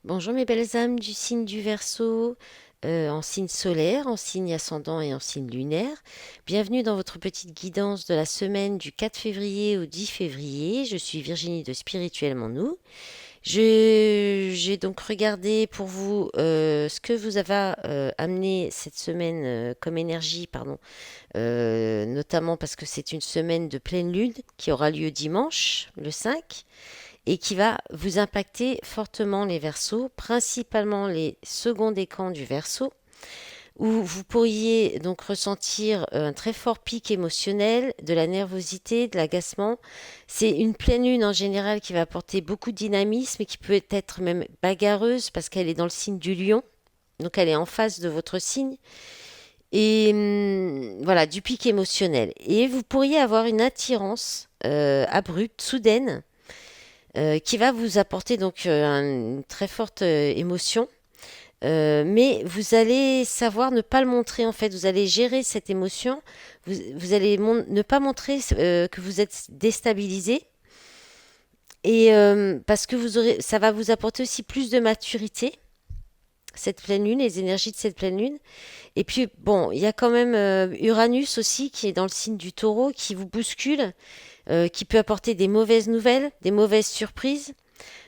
Bonjour mes belles âmes du signe du Verseau, en signe solaire, en signe ascendant et en signe lunaire. Bienvenue dans votre petite guidance de la semaine du 4 février au 10 février. Je suis Virginie de Spirituellement Nous. J'ai donc regardé pour vous ce que vous avez amené cette semaine comme énergie, pardon, notamment parce que c'est une semaine de pleine lune qui aura lieu dimanche, le 5 et qui va vous impacter fortement les Verseaux, principalement les seconds décans du Verseau, où vous pourriez donc ressentir un très fort pic émotionnel, de la nervosité, de l'agacement. C'est une pleine lune en général qui va apporter beaucoup de dynamisme et qui peut être même bagarreuse parce qu'elle est dans le signe du lion, donc elle est en face de votre signe. Et voilà, du pic émotionnel. Et vous pourriez avoir une attirance abrupte, soudaine, qui va vous apporter donc une très forte émotion. Mais vous allez savoir ne pas le montrer en fait. Vous allez gérer cette émotion. Vous allez ne pas montrer que vous êtes déstabilisé. Et parce que ça va vous apporter aussi plus de maturité, cette pleine lune, les énergies de cette pleine lune. Et puis bon, il y a quand même Uranus aussi qui est dans le signe du Taureau, qui vous bouscule, qui peut apporter des mauvaises nouvelles, des mauvaises surprises.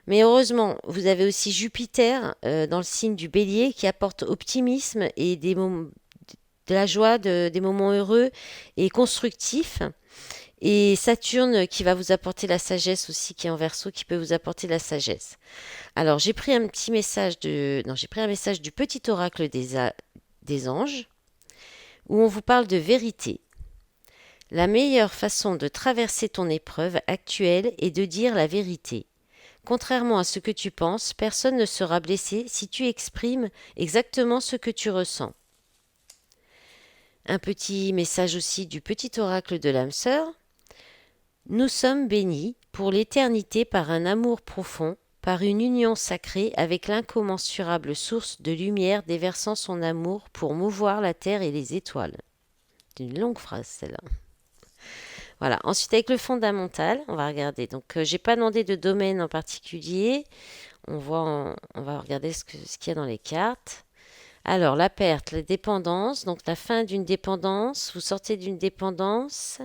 Mais heureusement, vous avez aussi Jupiter dans le signe du Bélier qui apporte optimisme et de la joie, des moments heureux et constructifs. Et Saturne qui va vous apporter la sagesse aussi, qui est en Verseau, qui peut vous apporter la sagesse. Alors j'ai pris un petit message non, j'ai pris un message du petit oracle des anges où on vous parle de vérité. La meilleure façon de traverser ton épreuve actuelle est de dire la vérité. Contrairement à ce que tu penses, personne ne sera blessé si tu exprimes exactement ce que tu ressens. Un petit message aussi du petit oracle de l'âme sœur. Nous sommes bénis pour l'éternité par un amour profond, par une union sacrée avec l'incommensurable source de lumière déversant son amour pour mouvoir la terre et les étoiles. C'est une longue phrase celle-là. Voilà. Ensuite avec le fondamental, on va regarder. Donc j'ai pas demandé de domaine en particulier. On va regarder ce qu'il y a dans les cartes. Alors, la perte, la dépendance, donc la fin d'une dépendance, vous sortez d'une dépendance,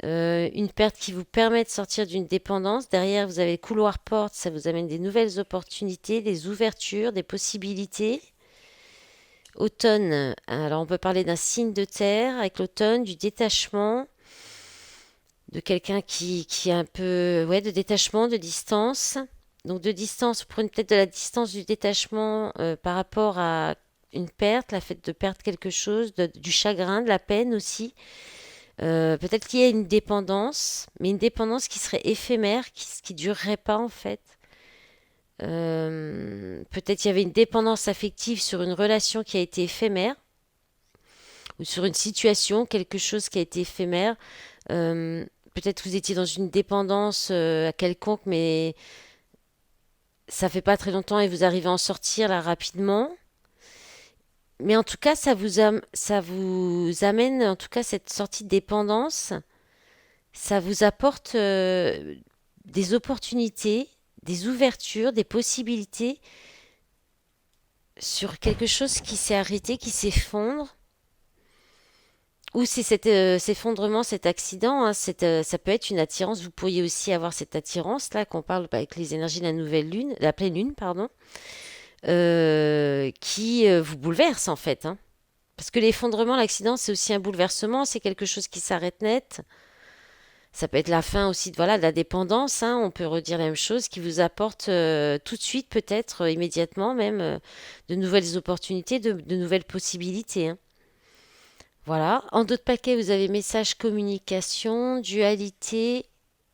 une perte qui vous permet de sortir d'une dépendance. Derrière, vous avez le couloir porte, ça vous amène des nouvelles opportunités, des ouvertures, des possibilités. Automne, alors on peut parler d'un signe de terre avec l'automne, du détachement, de quelqu'un qui a un peu, ouais, de détachement, de distance. Donc de distance, vous prenez peut-être de la distance du détachement par rapport à une perte, la fait de perdre quelque chose, du chagrin, de la peine aussi. Peut-être qu'il y a une dépendance, mais une dépendance qui serait éphémère, qui durerait pas en fait. Peut-être qu'il y avait une dépendance affective sur une relation qui a été éphémère, ou sur une situation, quelque chose qui a été éphémère. Euh, Peut-être que vous étiez dans une dépendance à quelconque, mais ça fait pas très longtemps et vous arrivez à en sortir là rapidement. Mais en tout cas, ça vous amène, en tout cas, cette sortie de dépendance, ça vous apporte des opportunités, des ouvertures, des possibilités sur quelque chose qui s'est arrêté, qui s'effondre. Ou c'est cet effondrement, cet accident, hein, ça peut être une attirance. Vous pourriez aussi avoir cette attirance là qu'on parle avec les énergies de la nouvelle lune, la pleine lune, pardon, qui vous bouleverse en fait, hein. Parce que l'effondrement, l'accident, c'est aussi un bouleversement, c'est quelque chose qui s'arrête net. Ça peut être la fin aussi de, voilà, de la dépendance, hein, on peut redire la même chose, qui vous apporte tout de suite, peut-être immédiatement même, de nouvelles opportunités, de nouvelles possibilités, hein. Voilà. En d'autres paquets, vous avez message, communication, dualité,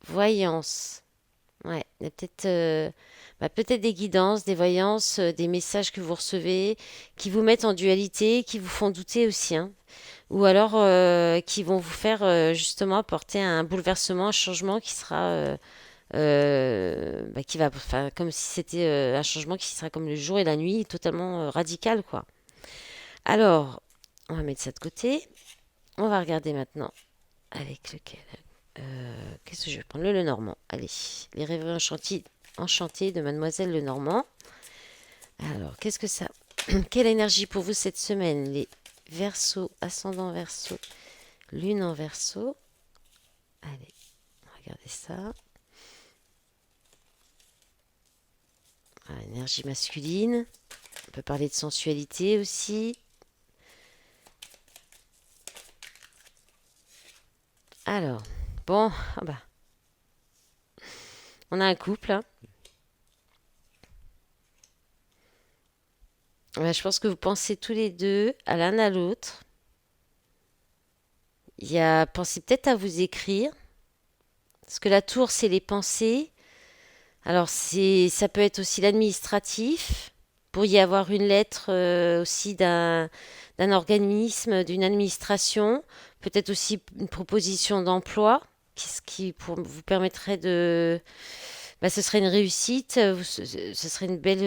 voyance. Ouais, il y a peut-être des guidances, des voyances, des messages que vous recevez qui vous mettent en dualité, qui vous font douter aussi, hein. Ou alors qui vont vous faire justement apporter un bouleversement, un changement qui sera qui va, enfin, comme si c'était un changement qui sera comme le jour et la nuit, totalement radical, quoi. Alors, on va mettre ça de côté. On va regarder maintenant avec lequel. Qu'est-ce que je vais prendre? Le Lenormand. Allez, les rêveries enchantés de Mademoiselle Lenormand. Alors, qu'est-ce que ça... Quelle énergie pour vous cette semaine? Les Verseaux, ascendant Verseau, lune en Verseau. Allez, regardez ça. Ah, énergie masculine. On peut parler de sensualité aussi. Alors, bon, ah bah, on a un couple, hein. Ouais, je pense que vous pensez tous les deux à l'un à l'autre. Pensez peut-être à vous écrire. Parce que la tour, c'est les pensées. Alors, ça peut être aussi l'administratif. Pour y avoir une lettre aussi d'un organisme, d'une administration. Peut-être aussi une proposition d'emploi vous permettrait de... Bah, ce serait une réussite, ce serait une belle,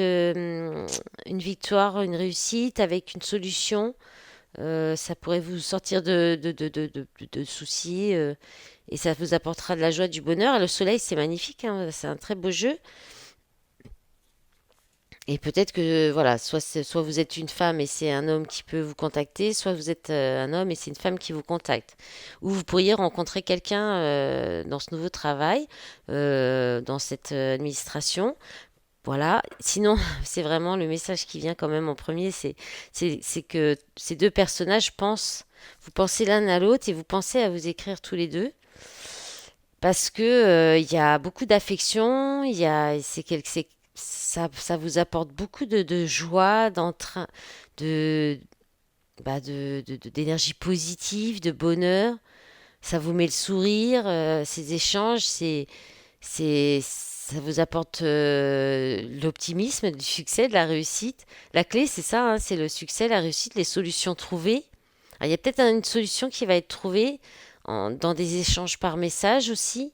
une victoire, une réussite avec une solution. Ça pourrait vous sortir de soucis et ça vous apportera de la joie, du bonheur. Et le soleil, c'est magnifique, hein, c'est un très beau jeu. Et peut-être que voilà, soit vous êtes une femme et c'est un homme qui peut vous contacter, soit vous êtes un homme et c'est une femme qui vous contacte. Ou vous pourriez rencontrer quelqu'un dans ce nouveau travail, dans cette administration. Voilà. Sinon, c'est vraiment le message qui vient quand même en premier, c'est que ces deux personnages pensent, vous pensez l'un à l'autre et vous pensez à vous écrire tous les deux. Parce que il y a beaucoup d'affection, ça vous apporte beaucoup de joie, de, d'énergie positive, de bonheur. Ça vous met le sourire. Ces échanges, ça vous apporte l'optimisme, du succès, de la réussite. La clé, c'est ça, hein, c'est le succès, la réussite, les solutions trouvées. Alors, il y a peut-être une solution qui va être trouvée dans des échanges par message aussi,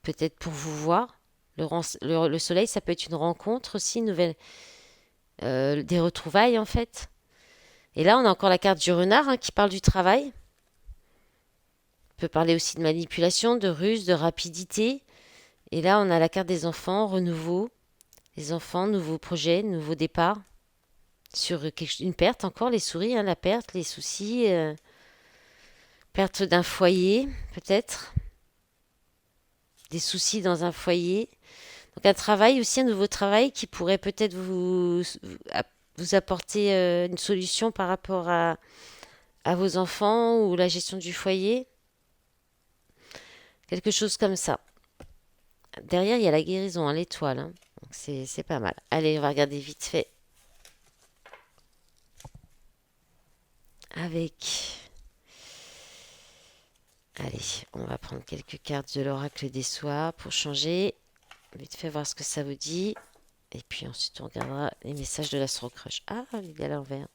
peut-être pour vous voir. Le soleil, ça peut être une rencontre aussi, des retrouvailles en fait. Et là, on a encore la carte du renard hein, qui parle du travail. On peut parler aussi de manipulation, de ruse, de rapidité. Et là, on a la carte des enfants, renouveau. Les enfants, nouveaux projets, nouveau départ. Sur une perte encore, les souris, hein, la perte, les soucis. Perte d'un foyer, peut-être. Des soucis dans un foyer. Donc un travail aussi, un nouveau travail qui pourrait peut-être vous apporter une solution par rapport à vos enfants ou la gestion du foyer. Quelque chose comme ça. Derrière, il y a la guérison, hein, l'étoile, hein. Donc c'est pas mal. Allez, on va regarder vite fait avec... Allez, on va prendre quelques cartes de l'oracle des soirs pour changer. Vite fait voir ce que ça vous dit. Et puis ensuite, on regardera les messages de l'Astro Crush. Ah, il est à l'envers.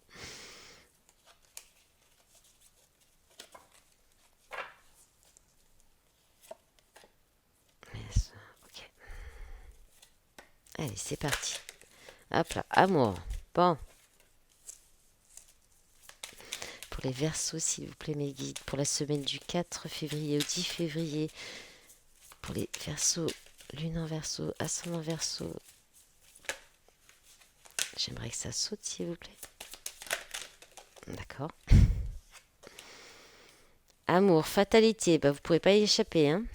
Ok. Allez, c'est parti. Hop là, amour. Bon. Pour les Verseaux, s'il vous plaît, mes guides, pour la semaine du 4 février au 10 février. Pour les Verseaux, lune en Verseau, ascendant Verseau. J'aimerais que ça saute, s'il vous plaît. D'accord. Amour, fatalité, bah vous pourrez pas y échapper, hein.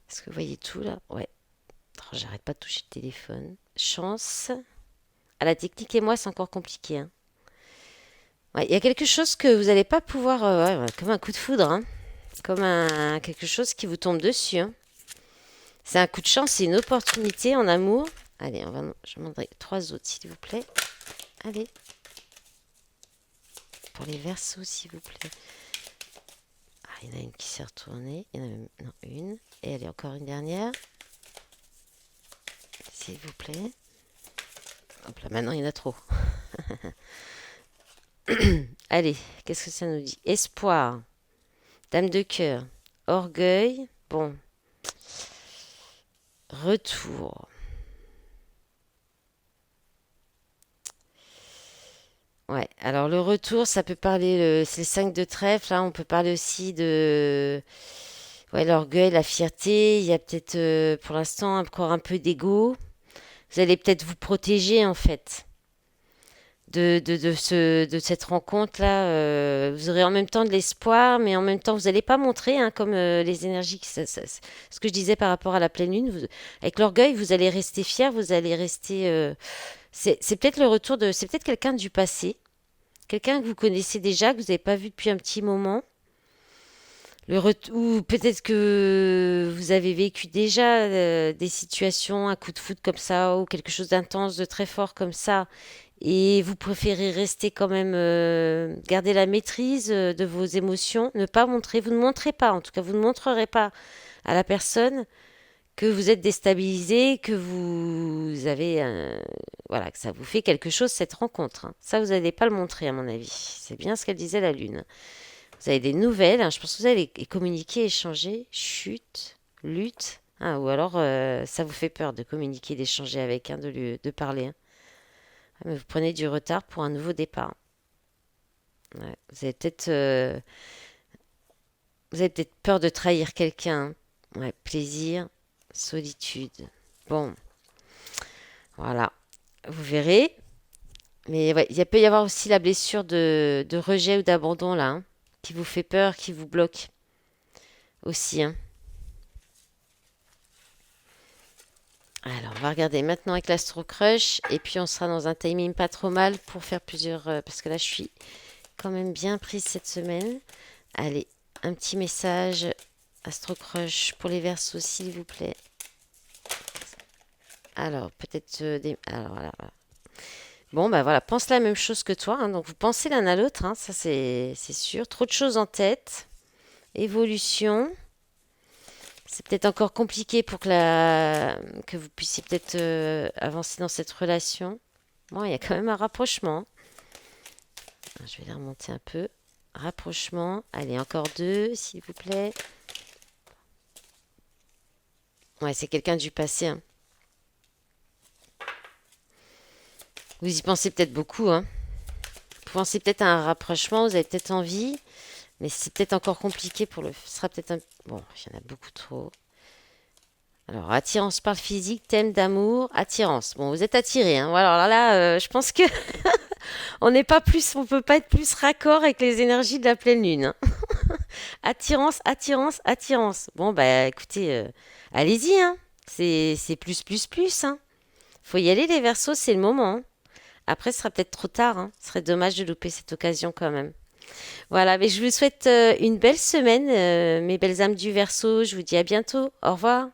Est-ce que vous voyez tout là? Ouais. Oh, j'arrête pas de toucher le téléphone. Chance. Ah, la technique et moi, c'est encore compliqué, hein. Ouais, il y a quelque chose que vous n'allez pas pouvoir. Ouais, comme un coup de foudre, hein. Comme quelque chose qui vous tombe dessus, hein. C'est un coup de chance, c'est une opportunité en amour. Allez, je vous demanderai trois autres, s'il vous plaît. Allez. Pour les Verseaux, s'il vous plaît. Ah, il y en a une qui s'est retournée. Il y en a même, non, une. Et allez, encore une dernière. S'il vous plaît. Hop là, maintenant il y en a trop. Allez, qu'est-ce que ça nous dit? Espoir, dame de cœur, orgueil, bon, retour. Ouais, alors le retour, ça peut parler, c'est le 5 de trèfle, là, on peut parler aussi de, ouais, l'orgueil, la fierté, il y a peut-être pour l'instant encore un peu d'ego. vous allez peut-être vous protéger en fait de cette rencontre-là. Vous aurez en même temps de l'espoir, mais en même temps, vous n'allez pas montrer, hein, comme les énergies, ce que je disais par rapport à la pleine lune. Avec l'orgueil, vous allez rester fier, vous allez rester. C'est peut-être le retour de. C'est peut-être quelqu'un du passé, quelqu'un que vous connaissez déjà, que vous n'avez pas vu depuis un petit moment. Ou peut-être que vous avez vécu déjà des situations, un coup de foudre comme ça, ou quelque chose d'intense, de très fort comme ça, et vous préférez rester quand même, garder la maîtrise de vos émotions, ne pas montrer, vous ne montrez pas, en tout cas, vous ne montrerez pas à la personne que vous êtes déstabilisé, que vous avez, voilà, que ça vous fait quelque chose cette rencontre, hein. Ça, vous n'allez pas le montrer, à mon avis. C'est bien ce qu'elle disait la lune. Vous avez des nouvelles, hein, je pense que vous allez communiquer, échanger, chute, lutte. Ah, ou alors ça vous fait peur de communiquer, d'échanger avec, hein, de parler, hein. Ah, mais vous prenez du retard pour un nouveau départ. Ouais, vous avez peut-être peur de trahir quelqu'un, hein. Ouais, plaisir, solitude. Bon, voilà, vous verrez. Mais ouais, il peut y avoir aussi la blessure de rejet ou d'abandon là, hein, qui vous fait peur, qui vous bloque aussi, hein. Alors, on va regarder maintenant avec l'Astro Crush et puis on sera dans un timing pas trop mal pour faire plusieurs, parce que là je suis quand même bien prise cette semaine. Allez, un petit message Astro Crush pour les Verseaux s'il vous plaît. Alors, peut-être alors voilà, voilà. Bon, bah voilà, pense la même chose que toi, hein. Donc vous pensez l'un à l'autre, hein, ça c'est sûr. Trop de choses en tête. Évolution. C'est peut-être encore compliqué pour que vous puissiez peut-être avancer dans cette relation. Bon, il y a quand même un rapprochement. Je vais les remonter un peu. Rapprochement. Allez, encore deux, s'il vous plaît. Ouais, c'est quelqu'un du passé, hein. Vous y pensez peut-être beaucoup, hein. Vous pensez peut-être à un rapprochement, vous avez peut-être envie, mais c'est peut-être encore compliqué pour le. Ce sera peut-être un. Bon, il y en a beaucoup trop. Alors, attirance par le physique, thème d'amour, attirance. Bon, vous êtes attiré, hein. Voilà, alors là, je pense que on n'est pas plus, on peut pas être plus raccord avec les énergies de la pleine lune, hein. Attirance, attirance, attirance. Bon, bah, écoutez, allez-y, hein. C'est plus, plus, plus, hein. Faut y aller, les Verseaux, c'est le moment, hein. Après, ce sera peut-être trop tard, hein. Ce serait dommage de louper cette occasion quand même. Voilà, mais je vous souhaite une belle semaine, mes belles âmes du Verseau. Je vous dis à bientôt. Au revoir.